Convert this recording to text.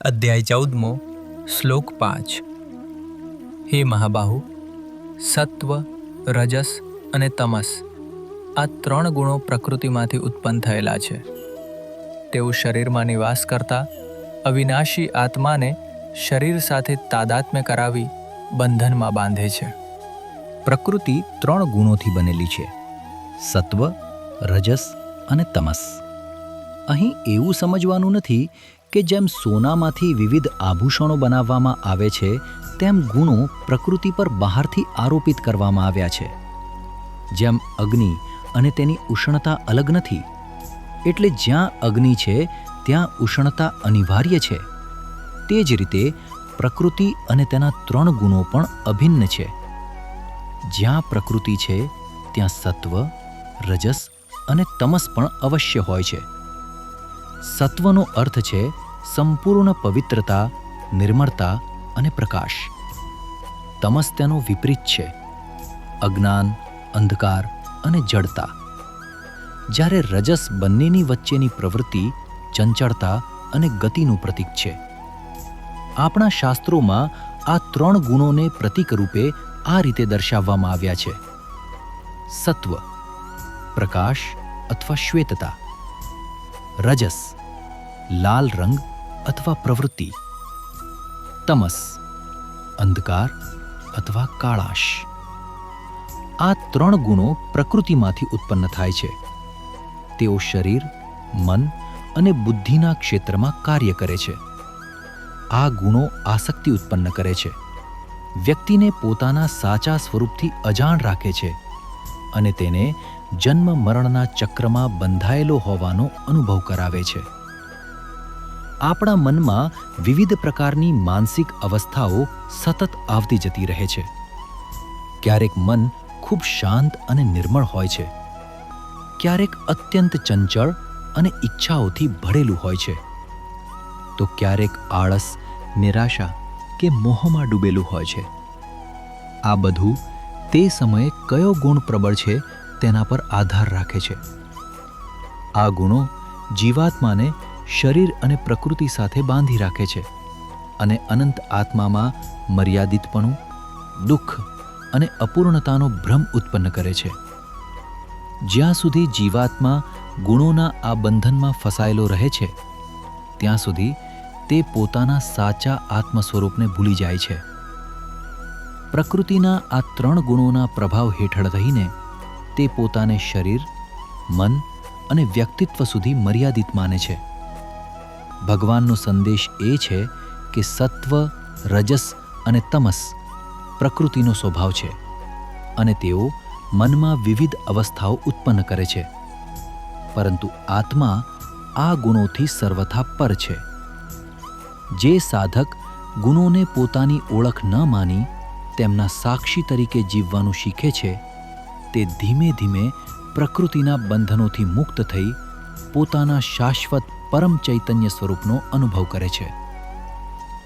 અધ્યાય 14 શ્લોક 5. હે મહાબાહુ, સત્વ, રજસ અને તમસ આ 3 ગુણો પ્રકૃતિમાંથી ઉત્પન્ન થયેલા છે. તેઓ શરીરમાં નિવાસ કરતા અવિનાશી આત્માને શરીર સાથે તાદાત્મ્ય કરાવી બંધનમાં બાંધે છે. પ્રકૃતિ 3 ગુણોથી બનેલી છે: સત્વ, રજસ અને તમસ. અહીં એવું સમજવાનું નથી કે જેમ સોનામાંથી વિવિધ આભૂષણો બનાવવામાં આવે છે તેમ ગુણો પ્રકૃતિ પર બહારથી આરોપિત કરવામાં આવ્યા છે. જેમ અગ્નિ અને તેની ઉષ્ણતા અલગ નથી, એટલે જ્યાં અગ્નિ છે ત્યાં ઉષ્ણતા અનિવાર્ય છે. તે જ રીતે પ્રકૃતિ અને તેના 3 ગુણો પણ અભિન્ન છે. જ્યાં પ્રકૃતિ છે ત્યાં સત્વ, રજસ અને તમસ પણ અવશ્ય હોય છે. સત્વનો અર્થ છે સંપૂર્ણ પવિત્રતા, નિર્મળતા અને પ્રકાશ. તમસ તેનો વિપરીત છે: અજ્ઞાન, અંધકાર અને જડતા. જ્યારે રજસ બંનેની વચ્ચેની પ્રવૃત્તિ, ચંચળતા અને ગતિનું પ્રતીક છે. આપણા શાસ્ત્રોમાં આ 3 ગુણોને પ્રતીક રૂપે આ રીતે દર્શાવવામાં આવ્યા છે: સત્વ, પ્રકાશ અથવા શ્વેતતા; રજસ, લાલ રંગ અથવા પ્રવૃત્તિ; તમસ, અંધકાર અથવા કાળાશ. આ 3 ગુણો પ્રકૃતિમાંથી ઉત્પન્ન થાય છે. તેઓ શરીર, મન અને બુદ્ધિના ક્ષેત્રમાં કાર્ય કરે છે. આ ગુણો આસક્તિ ઉત્પન્ન કરે છે, વ્યક્તિને પોતાના સાચા સ્વરૂપથી અજાણ રાખે છે અને તેને જન્મ મરણના ચક્રમાં બંધાયેલો હોવાનો અનુભવ કરાવે છે. આપણા મનમાં વિવિધ પ્રકારની માનસિક અવસ્થાઓ સતત આવતી જતી રહે છે. ક્યારેક મન ખૂબ શાંત અને નિર્મળ હોય છે, ક્યારેક અત્યંત ચંચળ અને ઈચ્છાઓથી ભરેલું હોય છે, તો ક્યારેક આળસ, નિરાશા કે મોહમાં ડૂબેલું હોય છે. આ બધું તે સમયે કયો ગુણ પ્રબળ છે તેના પર આધાર રાખે છે. આ ગુણો જીવાત્માને શરીર અને પ્રકૃતિ સાથે બાંધી રાખે છે અને અનંત આત્મામાં મર્યાદિતપણું, દુઃખ અને અપૂર્ણતાનો ભ્રમ ઉત્પન્ન કરે છે. જ્યાં સુધી જીવાત્મા ગુણોના આ બંધનમાં ફસાયેલો રહે છે ત્યાં સુધી તે પોતાના સાચા આત્મ સ્વરૂપને ભૂલી જાય છે. પ્રકૃતિના આ 3 ગુણોના પ્રભાવ હેઠળ રહીને તે પોતાને શરીર, મન અને વ્યક્તિત્વ સુધી મર્યાદિત માને છે. ભગવાનનો સંદેશ એ છે કે સત્વ, રજસ અને તમસ પ્રકૃતિનો સ્વભાવ છે અને તેઓ મનમાં વિવિધ અવસ્થાઓ ઉત્પન્ન કરે છે, પરંતુ આત્મા આ ગુણોથી સર્વથા પર છે. જે સાધક ગુણોને પોતાની ઓળખ ન માની તેમના સાક્ષી તરીકે જીવવાનું શીખે છે તે ધીમે ધીમે પ્રકૃતિના બંધનોથી મુક્ત થઈ પોતાના શાશ્વત પરમ ચૈતન્ય સ્વરૂપનો અનુભવ કરે છે.